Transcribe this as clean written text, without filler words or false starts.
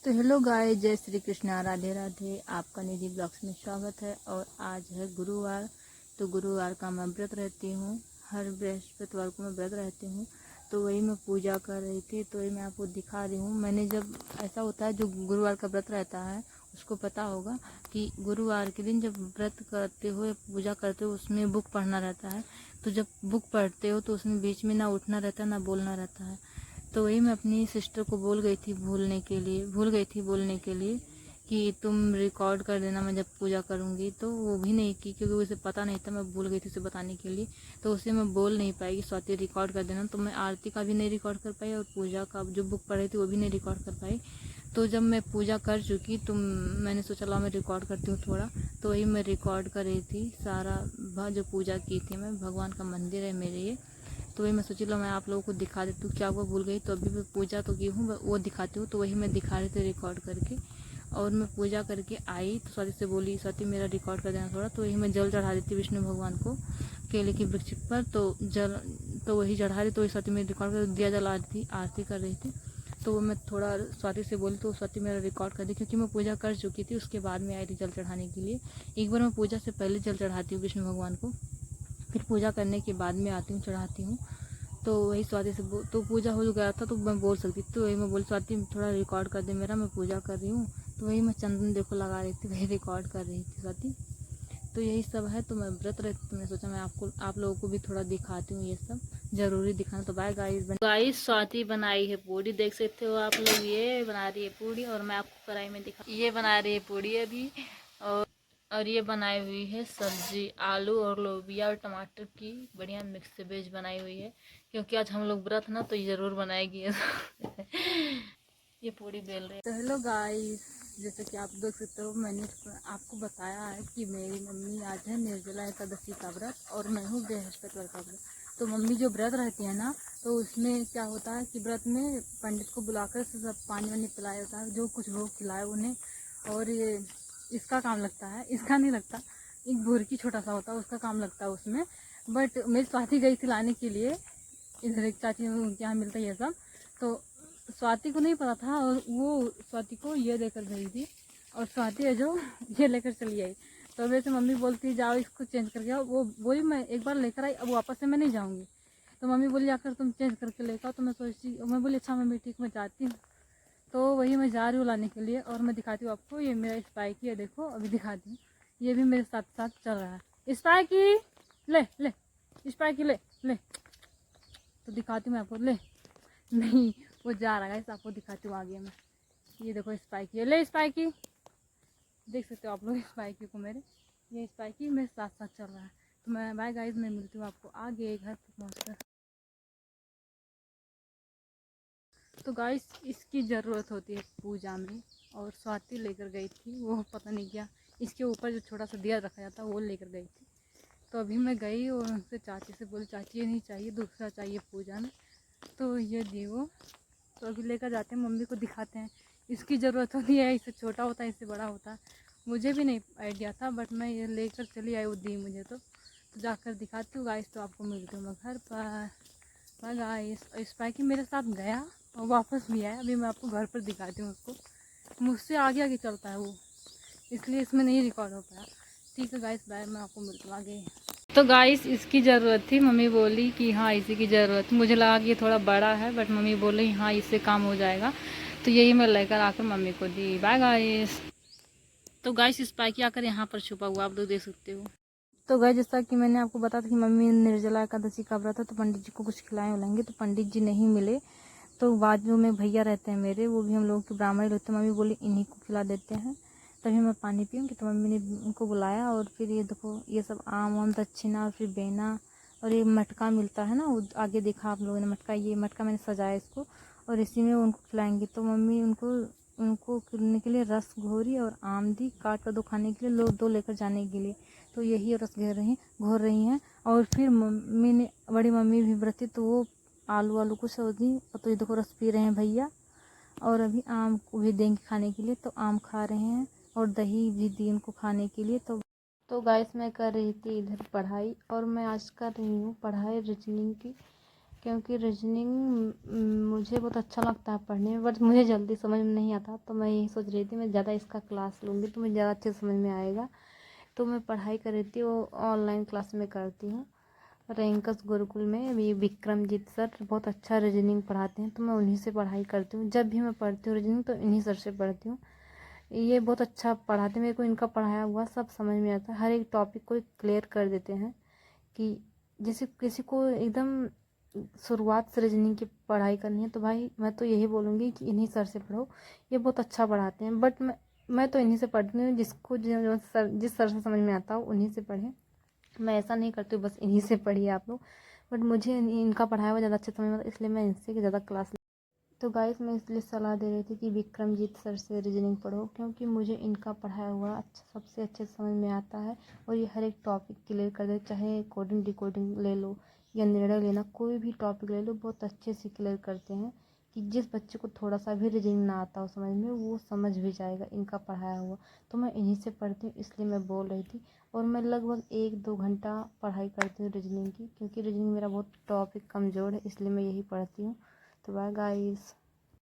तो हेलो गाय, जय श्री कृष्णा, राधे राधे। आपका निधि ब्लॉग्स में स्वागत है। और आज है गुरुवार। तो गुरुवार का मैं व्रत रहती हूँ। हर बृहस्पतिवार को मैं व्रत रहती हूँ। तो वही मैं पूजा कर रही थी, तो वही मैं आपको दिखा रही हूँ। मैंने जब ऐसा होता है, जो गुरुवार का व्रत रहता है उसको पता होगा कि गुरुवार के दिन जब व्रत करते हो, पूजा करते हो, उसमें बुक पढ़ना रहता है। तो जब बुक पढ़ते हो तो उसमें बीच में ना उठना रहता है ना बोलना रहता है। तो वही मैं अपनी सिस्टर को भूल गई थी बोलने के लिए कि तुम रिकॉर्ड कर देना मैं जब पूजा करूँगी। तो वो भी नहीं की, क्योंकि उसे पता नहीं था, मैं भूल गई थी उसे बताने के लिए। तो उसे मैं बोल नहीं पाई कि स्वाति रिकॉर्ड कर देना। तो मैं आरती का भी नहीं रिकॉर्ड कर पाई और पूजा का जो बुक पढ़ी थी वो भी नहीं रिकॉर्ड कर पाई। तो जब मैं पूजा कर चुकी तो मैंने सोचा ला मैं रिकॉर्ड करती हूँ थोड़ा। तो वही मैं रिकॉर्ड कर रही थी सारा जो पूजा की थी मैं। भगवान का मंदिर है मेरे ये। तो वही मैं सोची लो मैं आप लोगों को दिखा देती हूँ, क्या हुआ भूल गई। तो अभी मैं पूजा तो की हूँ, वो दिखाती हूँ। तो वही मैं दिखा रही थी रिकॉर्ड करके। और मैं पूजा करके आई तो स्वाति से बोली, स्वाति मेरा रिकॉर्ड कर देना थोड़ा। तो वही मैं जल चढ़ा देती विष्णु भगवान को केले की वृक्ष पर। तो वही चढ़ा रही, तो वही स्वाति मेरी रिकॉर्ड कर दिया जला रही थी, आरती कर रही थी। तो वो मैं थोड़ा स्वाति से बोली तो स्वाति मेरा रिकॉर्ड कर दी, क्योंकि मैं पूजा कर चुकी थी। उसके बाद में आई थी जल चढ़ाने के लिए। एक बार मैं पूजा से पहले जल चढ़ाती हूँ विष्णु भगवान को, फिर पूजा करने के बाद में आती हूँ चढ़ाती हूँ। तो वही स्वाति से तो पूजा हो गया था तो मैं बोल सकती थी। तो वही मैं बोली, स्वाति थोड़ा रिकॉर्ड कर दे मेरा, मैं पूजा कर रही हूँ। तो वही मैं चंदन देखो लगा रही थी, वही रिकॉर्ड कर रही थी स्वाति। तो यही सब है। तो मैं व्रत रहती, तो मैं सोचा मैं आप लोगों को भी थोड़ा दिखाती हूँ, ये सब जरूरी दिखाना। तो बाय गाइस, स्वाति बनाई है पूड़ी, देख सकते हो आप लोग। ये बना रही है पूड़ी और मैं आपको कढ़ाई में दिखा, ये बना रही है पूड़ी अभी। और ये बनाई हुई है सब्जी, आलू और लोबिया और टमाटर की बढ़िया मिक्स वेज बनाई हुई है, क्योंकि आज हम लोग व्रत ना, तो ये जरूर बनाएगी। ये पूरी बेल रही है। तो हेलो गाइस, जैसे कि आप देख सकते हो, मैंने आपको बताया है कि मेरी मम्मी आज है निर्जला एकादशी का व्रत और मैं हूँ बृहस्पतिवार का व्रत। तो मम्मी जो व्रत रहती है ना, तो उसमें क्या होता है कि व्रत में पंडित को बुलाकर सब पानी वानी पिलाया जाता है, जो कुछ भोग खिलाए उन्हें। और ये इसका काम लगता है, इसका नहीं लगता, एक भुरकी छोटा सा होता है उसका काम लगता है उसमें। बट मेरी स्वाति गई थी लाने के लिए, इधर एक चाची उनके यहाँ मिलता है ये सब। तो स्वाति को नहीं पता था और वो स्वाति को ये देकर गई थी, और स्वाति है जो ये लेकर चली आई। तो वैसे मम्मी बोलती जाओ इसको चेंज करके आओ। वो बोली मैं एक बार लेकर आई, अब वापस से मैं नहीं जाऊँगी। तो मम्मी बोली जाकर तुम चेंज करके लेकर आओ। तो मैं सोची, मैं बोली अच्छा मम्मी ठीक, मैं जाती हूँ। तो वही मैं जा रही हूँ लाने के लिए। और मैं दिखाती हूँ आपको, ये मेरा स्पाइकी है, देखो अभी दिखाती हूँ। ये भी मेरे साथ साथ चल रहा है। स्पाइकी ले ले, स्पाइकी ले ले। तो दिखाती हूँ मैं आपको, ले नहीं वो जा रहा है, आपको दिखाती हूँ आगे मैं। ये देखो स्पाइकी है, ले स्पाइकी, देख सकते हो आप लोग स्पाइकी को मेरे। ये स्पाइकी मेरे साथ साथ चल रहा है। तो मैं बाय गाइस, मैं मिलती हूँ आपको आगे घर पर पहुँचकर। तो गाइस, इसकी ज़रूरत होती है पूजा में, और स्वाति लेकर गई थी वो पता नहीं क्या, इसके ऊपर जो छोटा सा दिया रखा जाता है वो लेकर गई थी। तो अभी मैं गई और उनसे चाची से बोली, चाची ये नहीं चाहिए, दूसरा चाहिए पूजा में। तो ये दी वो। तो अभी लेकर जाते हैं, मम्मी को दिखाते हैं। इसकी ज़रूरत होती है, इससे छोटा होता है, इससे बड़ा होता है। मुझे भी नहीं आइडिया था, बट मैं ये लेकर चली आई, वो दी मुझे। तो जाकर दिखाती हूँ गाइस। तो आपको मिलती हूँ मैं घर पर। Bye guys. स्पाइकी मेरे साथ गया और वापस भी आया। अभी मैं आपको घर पर दिखाती हूँ उसको। मुझसे आगे आगे चलता है वो, इसलिए इसमें नहीं रिकॉर्ड हो पाया। ठीक है गाइस, बाय, मैं आपको मिलती हूँ आगे। तो गाइस, इसकी ज़रूरत थी, मम्मी बोली कि हाँ इसी की ज़रूरत थी। मुझे लगा कि ये थोड़ा बड़ा है, बट मम्मी बोली हाँ इससे काम हो जाएगा। तो यही मैं लेकर आकर मम्मी को दी। Bye guys. तो गाइस, स्पाइकी आकर यहाँ पर छुपा हुआ, आप लोग देख सकते हो। तो गाइस, जैसा कि मैंने आपको बताया था कि मम्मी निर्जला एकादशी का व्रत है, तो पंडित जी को कुछ खिलाए उलाएंगे। तो पंडित जी नहीं मिले। तो बाजू में भैया रहते हैं मेरे, वो भी हम लोगों के ब्राह्मण ही लगते हैं। मम्मी बोली इन्हीं को खिला देते हैं, तभी मैं पानी पीऊँगी। तो मम्मी ने उनको बुलाया, और फिर ये देखो ये सब आम वाम, दक्षिणा, और फिर बेना, और ये मटका मिलता है ना, वो आगे देखा आप लोगों ने मटका, ये मटका मैंने सजाया इसको, और इसी में उनको खिलाएंगे। तो मम्मी उनको उनको खिलाने के लिए रस घोरी और आम दी काट कर, दो खाने के लिए, लोग दो लेकर जाने के लिए। तो यही रस घोर रही हैं। और फिर मम्मी ने, बड़ी मम्मी भी व्रती, तो वो आलू आलू को सब्जी। और तो ये देखो रस पी रहे हैं भैया, और अभी आम को भी देंगे खाने के लिए, तो आम खा रहे हैं। और दही भी दी उनको खाने के लिए। तो गाइस, मैं कर रही थी इधर पढ़ाई, और मैं आज कर रही हूँ पढ़ाई रीजनिंग की, क्योंकि रीजनिंग मुझे बहुत अच्छा लगता है पढ़ने में, बट मुझे जल्दी समझ में नहीं आता। तो मैं यही सोच रही थी मैं ज़्यादा इसका क्लास लूँगी तो मुझे ज़्यादा अच्छे से समझ में आएगा। तो मैं पढ़ाई कर रही थी, वो ऑनलाइन क्लास में करती हूँ रैंकस गुरुकुल में। अभी विक्रमजीत सर बहुत अच्छा रीजनिंग पढ़ाते हैं, तो मैं उन्हीं से पढ़ाई करती हूँ। जब भी मैं पढ़ती हूँ रीजनिंग तो इन्हीं सर से पढ़ती हूँ। ये बहुत अच्छा पढ़ाते हैं, मेरे को इनका पढ़ाया हुआ सब समझ में आता है। हर एक टॉपिक को क्लियर कर देते हैं कि जैसे किसी को एकदम शुरुआत से रीजनिंग की पढ़ाई करनी है तो भाई मैं तो यही बोलूँगी कि इन्हीं सर से पढ़ो, ये बहुत अच्छा पढ़ाते हैं। बट मैं तो इन्हीं से पढ़ती हूँ, जिसको जिस सर से समझ में आता हो उन्हीं से पढ़ें। मैं ऐसा नहीं करती हूँ बस इन्हीं से पढ़िए आप लोग, बट मुझे इनका पढ़ाया हुआ ज़्यादा अच्छे समझ में आता है, इसलिए मैं इनसे ज़्यादा क्लास। तो गाइस मैं इसलिए सलाह दे रही थी कि विक्रमजीत सर से रीजनिंग पढ़ो, क्योंकि मुझे इनका पढ़ाया हुआ अच्छा सबसे अच्छे समझ में आता है। और ये हर एक टॉपिक क्लियर कर दे, चाहे कोडिंग डिकोडिंग ले लो या निर्णय लेना, कोई भी टॉपिक ले लो बहुत अच्छे से क्लियर करते हैं कि जिस बच्चे को थोड़ा सा भी रीजनिंग ना आता हो समझ में, वो समझ भी जाएगा इनका पढ़ाया हुआ। तो मैं इन्हीं से पढ़ती हूँ, इसलिए मैं बोल रही थी। और मैं लगभग 1-2 घंटा पढ़ाई करती हूँ रीजनिंग की, क्योंकि रीजनिंग मेरा बहुत टॉपिक कमज़ोर है, इसलिए मैं यही पढ़ती हूँ। तो बाय गाइस।